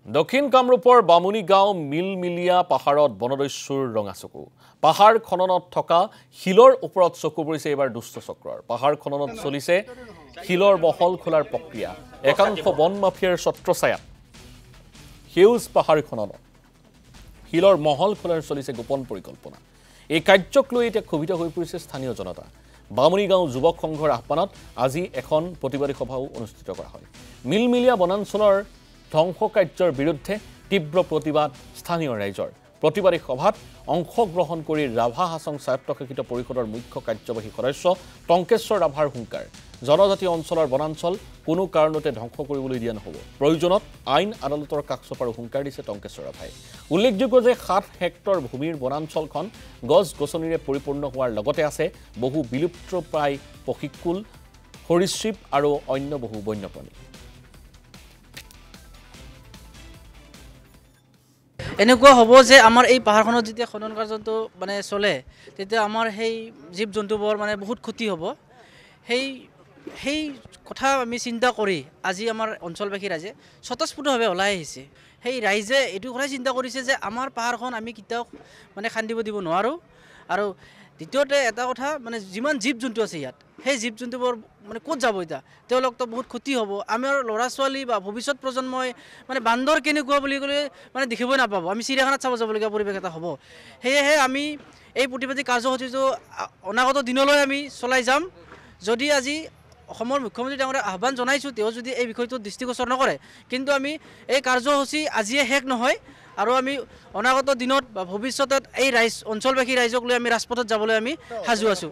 দক্ষিণ কামৰূপৰ বামুণী গাঁও মিলমিলিয়া পাহাৰত বনদস্যুৰ ৰঙাচকু পাহাৰ খননত থকা শিলৰ ওপৰত চকু পৰিছে এবাৰ দুষ্ট চক্ৰৰ পাহাৰ খননত চলিছে শিলৰ বহল খোলাৰ প্ৰক্ৰিয়া একাংশ বন মাফিয়াৰ ছত্ৰছায়াত সেউজ পাহাৰ খননত শিলৰ মহল খোলাৰ চলিছে গোপন পৰিকল্পনা এই কাৰ্যক লৈ এতিয়া ক্ষোভিত হৈ পৰিছে স্থানীয় জনতা বামুণী গাঁও যুৱক সংঘৰ আহ্বানত আজি এখন প্ৰতিবাদী সভাও অনুষ্ঠিত কৰা হয় মিলমিলিয়া বনাঞ্চলৰ ধ্বংস কাৰ্যৰ বিৰুদ্ধে তীব্ৰ প্ৰতিবাদ স্থানীয় ৰাইজৰ প্ৰতিবাদী সভাত অংশগ্ৰহণ কৰি ৰাভা হাছং স্বায়ত্তশাসিত পৰিষদৰ মুখ্য কাৰ্যবাহী সদস্য টংকেশ্বৰ ৰাভাৰ হুংকাৰ জনজাতীয় অঞ্চলৰ বনাঞ্চল কোনো কাৰণতে ধ্বংস কৰিবলৈ দিয়া নহ'ব প্ৰয়োজনত আইন আদালতৰ কাষ চপাৰ হুংকাৰ দিছে টংকেশ্বৰ ৰাভাই উল্লেখযোগ্য যে 7 হেক্টৰ ভূমিৰ বনাঞ্চলখন গছ গছনিৰে পৰিপূৰ্ণ হোৱাৰ লগতে আছে বহু বিলুপ্তপ্ৰায় পক্ষীকুল সৰীসৃপ আৰু অন্য বহু বন্যপ্ৰাণী এনেকুৱা হ'ব যে আমাৰ এই পাহাৰখনত যেতিয়া খনন কাৰ্যটো মানে চলে তেতিয়া আমাৰ সেই জীৱ জন্তুবোৰ মানে বহুত ক্ষতি হ'ব সেই কথা আমি চিন্তা কৰি আজি আমাৰ অঞ্চলবাসী ৰাইজে স্বতঃস্ফূৰ্তভাৱে ওলাই আহিছে সেই ৰাইজে এইটো কথা চিন্তা কৰিছে যে আমাৰ পাহাৰখন আমি কেতিয়াও মানে খান্দিব দিব নোৱাৰোঁ আৰু দ্বিতীয়তে এটা কথা মানে যিমান জীৱ জন্তু আছে ইয়াত সেই জীৱ জন্তুবোৰ মানে ক'ত যাব এতিয়া তেওঁলোকতো বহুত ক্ষতি হ'ব আমাৰ ল'ৰা ছোৱালী বা ভৱিষ্যত প্ৰজন্মই মানে বান্দৰ কেনেকুৱা বুলি ক'লে মানে দেখিবই নাপাব আমি চিৰিয়াখানাত চাব যাবলগীয়া পৰিৱেশ এটা হ'ব সেয়েহে আমি এই প্ৰতিবাদী কাৰ্যসূচীটো অনাগত দিনলৈ আমি চলাই যাম যদি আজি অসমৰ মুখ্যমন্ত্ৰী ডাঙৰীয়াক আহ্বান জনাইছোঁ তেওঁ যদি এই বিষয়টোত দৃষ্টিগোচৰ নকৰে কিন্তু আমি এই কাৰ্যসূচী আজিয়ে শেষ নহয় আৰু আমি অনাগত দিনত বা ভৱিষ্যতত এই অঞ্চলবাসী ৰাইজক লৈ আমি ৰাজপথত যাবলৈ আমি সাজু আছোঁ